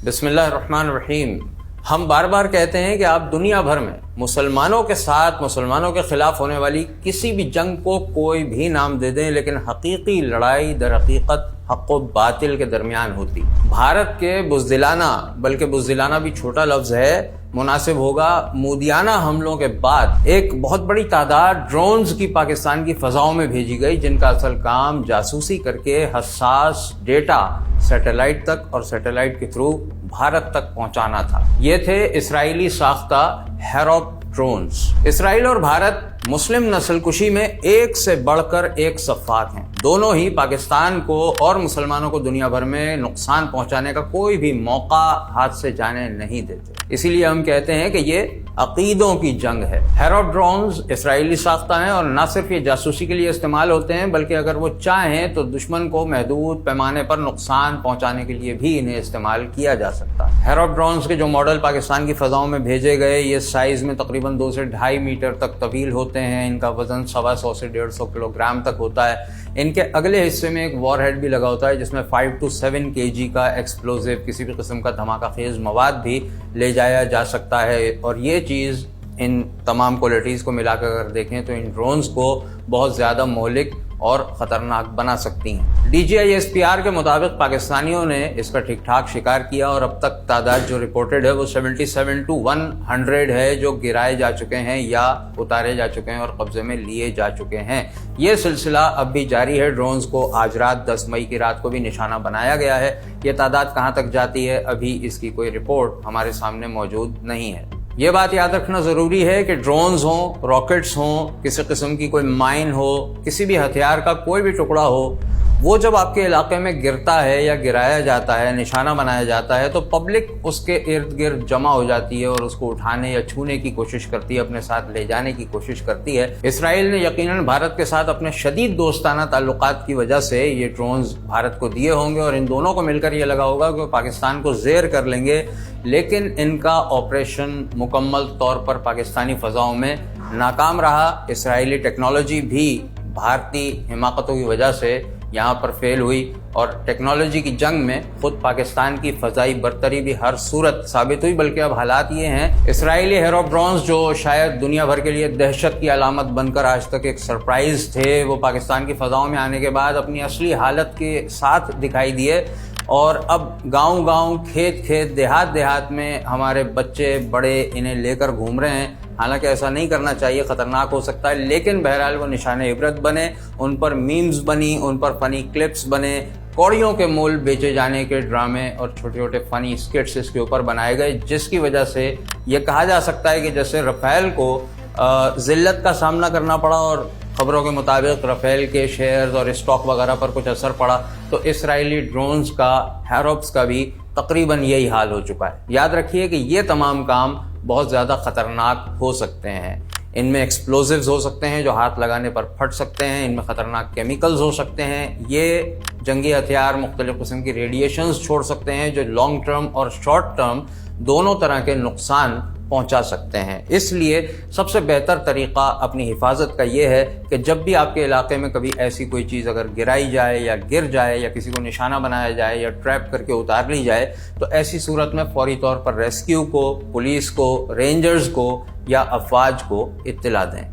بسم اللہ الرحمن الرحیم۔ ہم بار بار کہتے ہیں کہ آپ دنیا بھر میں مسلمانوں کے ساتھ مسلمانوں کے خلاف ہونے والی کسی بھی جنگ کو کوئی بھی نام دے دیں، لیکن حقیقی لڑائی در حقیقت حق و باطل کے درمیان ہوتی۔ بھارت کے بزدلانہ، بلکہ بزدلانہ بھی چھوٹا لفظ ہے، مناسب ہوگا مودیانہ حملوں کے بعد ایک بہت بڑی تعداد ڈرونز کی پاکستان کی فضاؤں میں بھیجی گئی، جن کا اصل کام جاسوسی کر کے حساس ڈیٹا سیٹلائٹ تک اور سیٹلائٹ کے تھرو بھارت تک پہنچانا تھا۔ یہ تھے اسرائیلی ساختہ ہیروپ ڈرونز۔ اسرائیل اور بھارت مسلم نسل کشی میں ایک سے بڑھ کر ایک صفات ہیں۔ دونوں ہی پاکستان کو اور مسلمانوں کو دنیا بھر میں نقصان پہنچانے کا کوئی بھی موقع ہاتھ سے جانے نہیں دیتے۔ اسی لیے ہم کہتے ہیں کہ یہ عقیدوں کی جنگ ہے۔ ہیروپ ڈرونز اسرائیلی ساختہ ہیں اور نہ صرف یہ جاسوسی کے لیے استعمال ہوتے ہیں، بلکہ اگر وہ چاہیں تو دشمن کو محدود پیمانے پر نقصان پہنچانے کے لیے بھی انہیں استعمال کیا جا سکتا ہے۔ ہیروپ ڈرونز کے جو ماڈل پاکستان کی فضاؤں میں بھیجے گئے، یہ سائز میں تقریباً 2 سے 2.5 میٹر تک طویل ہوتے ہیں۔ ان کا وزن 125 سے 150 کلو گرام تک ہوتا ہے۔ ان کے اگلے حصے میں ایک وار ہیڈ بھی لگا ہوتا ہے، جس میں 5 to 7 kg کا ایکسپلوزو، کسی بھی قسم کا دھماکہ خیز مواد بھی لے جایا جا سکتا ہے۔ اور یہ چیز ان تمام کوالٹیز کو ملا کر اگر دیکھیں تو ان ڈرونز کو بہت زیادہ مہلک اور خطرناک بنا سکتی ہیں۔ DGISPR کے مطابق پاکستانیوں نے اس کا ٹھیک ٹھاک شکار کیا اور اب تک تعداد جو رپورٹڈ ہے وہ 77 to 100 ہے، جو گرائے جا چکے ہیں یا اتارے جا چکے ہیں اور قبضے میں لیے جا چکے ہیں۔ یہ سلسلہ اب بھی جاری ہے۔ ڈرونز کو آج رات 10 مئی کی رات کو بھی نشانہ بنایا گیا ہے۔ یہ تعداد کہاں تک جاتی ہے، ابھی اس کی کوئی رپورٹ ہمارے سامنے موجود نہیں ہے۔ یہ بات یاد رکھنا ضروری ہے کہ ڈرونز ہوں، راکٹس ہوں، کسی قسم کی کوئی مائن ہو، کسی بھی ہتھیار کا کوئی بھی ٹکڑا ہو، وہ جب آپ کے علاقے میں گرتا ہے یا گرایا جاتا ہے، نشانہ بنایا جاتا ہے، تو پبلک اس کے ارد گرد جمع ہو جاتی ہے اور اس کو اٹھانے یا چھونے کی کوشش کرتی ہے، اپنے ساتھ لے جانے کی کوشش کرتی ہے۔ اسرائیل نے یقیناً بھارت کے ساتھ اپنے شدید دوستانہ تعلقات کی وجہ سے یہ ڈرونز بھارت کو دیے ہوں گے اور ان دونوں کو مل کر یہ لگا ہوگا کہ وہ پاکستان کو زیر کر لیں گے، لیکن ان کا آپریشن مکمل طور پر پاکستانی فضاؤں میں ناکام رہا۔ اسرائیلی ٹیکنالوجی بھی بھارتی حماقتوں کی وجہ سے یہاں پر فیل ہوئی اور ٹیکنالوجی کی جنگ میں خود پاکستان کی فضائی برتری بھی ہر صورت ثابت ہوئی۔ بلکہ اب حالات یہ ہیں، اسرائیلی ہیروپ ڈرونز جو شاید دنیا بھر کے لیے دہشت کی علامت بن کر آج تک ایک سرپرائز تھے، وہ پاکستان کی فضاؤں میں آنے کے بعد اپنی اصلی حالت کے ساتھ دکھائی دیے اور اب گاؤں گاؤں، کھیت کھیت، دیہات دیہات میں ہمارے بچے بڑے انہیں لے کر گھوم رہے ہیں۔ حالانکہ ایسا نہیں کرنا چاہیے، خطرناک ہو سکتا ہے، لیکن بہرحال وہ نشان عبرت بنے، ان پر میمز بنی، ان پر فنی کلپس بنے، کوڑیوں کے مول بیچے جانے کے ڈرامے اور چھوٹے چھوٹے فنی اسکٹس اس کے اوپر بنائے گئے، جس کی وجہ سے یہ کہا جا سکتا ہے کہ جیسے رفیل کو ذلت کا سامنا کرنا پڑا اور خبروں کے مطابق رفیل کے شیئرز اور اسٹاک وغیرہ پر کچھ اثر پڑا، تو اسرائیلی ڈرونز کا، ہیروپس کا بھی تقریباً یہی حال ہو چکا ہے۔ یاد رکھیے کہ یہ تمام کام بہت زیادہ خطرناک ہو سکتے ہیں۔ ان میں ایکسپلوزیوز ہو سکتے ہیں جو ہاتھ لگانے پر پھٹ سکتے ہیں، ان میں خطرناک کیمیکلز ہو سکتے ہیں، یہ جنگی ہتھیار مختلف قسم کی ریڈیشنز چھوڑ سکتے ہیں جو لانگ ٹرم اور شارٹ ٹرم دونوں طرح کے نقصان پہنچا سکتے ہیں۔ اس لیے سب سے بہتر طریقہ اپنی حفاظت کا یہ ہے کہ جب بھی آپ کے علاقے میں کبھی ایسی کوئی چیز اگر گرائی جائے یا گر جائے یا کسی کو نشانہ بنایا جائے یا ٹریپ کر کے اتار لی جائے، تو ایسی صورت میں فوری طور پر ریسکیو کو، پولیس کو، رینجرز کو یا افواج کو اطلاع دیں۔